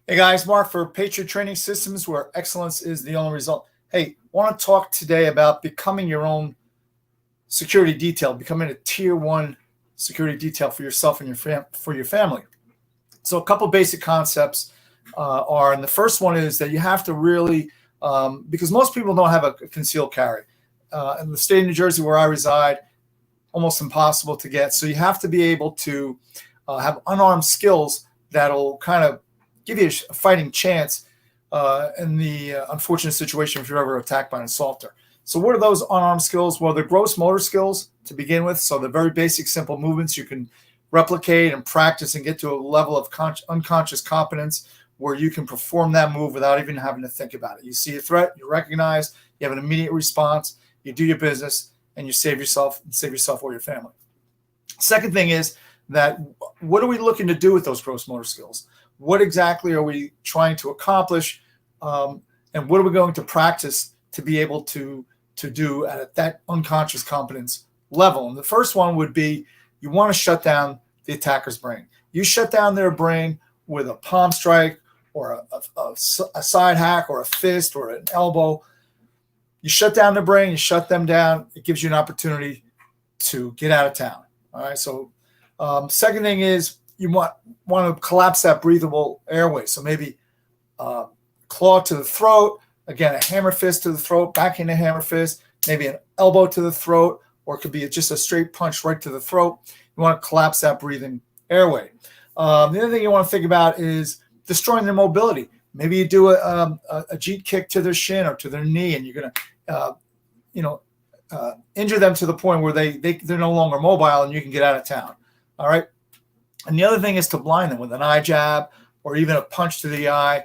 Hey guys, Mark for Patriot Training Systems, where excellence is the only result. Hey, want to talk today about becoming your own security detail, becoming a tier one security detail for yourself and for your family. So a couple basic concepts and the first one is that you have to really, because most people don't have a concealed carry. In the state of New Jersey where I reside, almost impossible to get. So you have to be able to have unarmed skills that'll kind of give you a fighting chance in the unfortunate situation if you're ever attacked by an assaulter. So what are those unarmed skills? Well, they're gross motor skills to begin with. So the very basic, simple movements you can replicate and practice and get to a level of unconscious competence where you can perform that move without even having to think about it. You see a threat, you recognize, you have an immediate response, you do your business, and you save yourself or your family. Second thing is that what are we looking to do with those gross motor skills? What exactly are we trying to accomplish? And what are we going to practice to be able to do at that unconscious competence level? And the first one would be you want to shut down the attacker's brain. You shut down their brain with a palm strike or a side hack or a fist or an elbow. You shut down their brain, you shut them down. It gives you an opportunity to get out of town. All right. So second thing is you want to collapse that breathable airway. So maybe claw to the throat, again, a hammer fist to the throat, backhand hammer fist, maybe an elbow to the throat, or it could be just a straight punch right to the throat. You want to collapse that breathing airway. The other thing you want to think about is destroying their mobility. Maybe you do a jeet kick to their shin or to their knee, and you're going to, injure them to the point where they're no longer mobile, and you can get out of town. All right. And the other thing is to blind them with an eye jab or even a punch to the eye,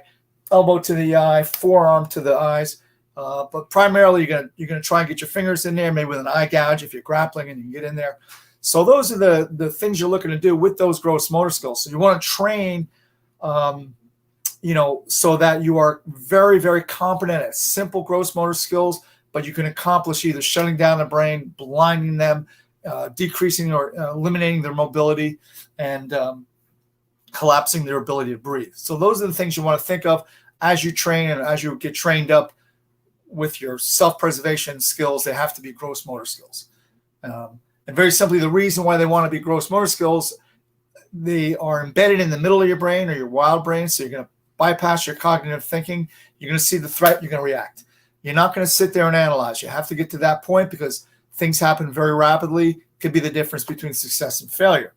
elbow to the eye, forearm to the eyes. But primarily, you're gonna try and get your fingers in there, maybe with an eye gouge if you're grappling and you can get in there. So those are the things you're looking to do with those gross motor skills. So you want to train, so that you are very, very competent at simple gross motor skills, but you can accomplish either shutting down the brain, blinding them, decreasing or eliminating their mobility, and collapsing their ability to breathe. So those are the things you want to think of as you train and as you get trained up with your self-preservation skills. They have to be gross motor skills. And very simply, the reason why they want to be gross motor skills, they are embedded in the middle of your brain or your wild brain. So you're going to bypass your cognitive thinking. You're going to see the threat. You're going to react. You're not going to sit there and analyze. You have to get to that point because things happen very rapidly. Could be the difference between success and failure.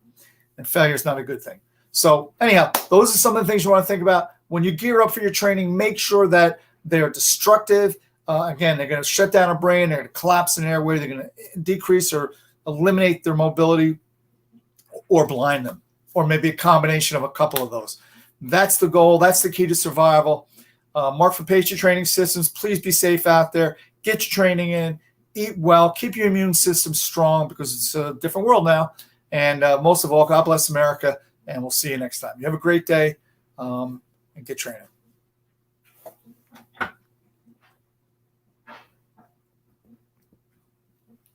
And failure is not a good thing. So anyhow, those are some of the things you want to think about. When you gear up for your training, make sure that they are destructive. Again, they're going to shut down a brain. They're going to collapse an airway. They're going to decrease or eliminate their mobility or blind them, or maybe a combination of a couple of those. That's the goal. That's the key to survival. Mark for Patriot Training Systems. Please be safe out there. Get your training in. Eat well. Keep your immune system strong because it's a different world now. And most of all, God bless America. And we'll see you next time. You have a great day and get training.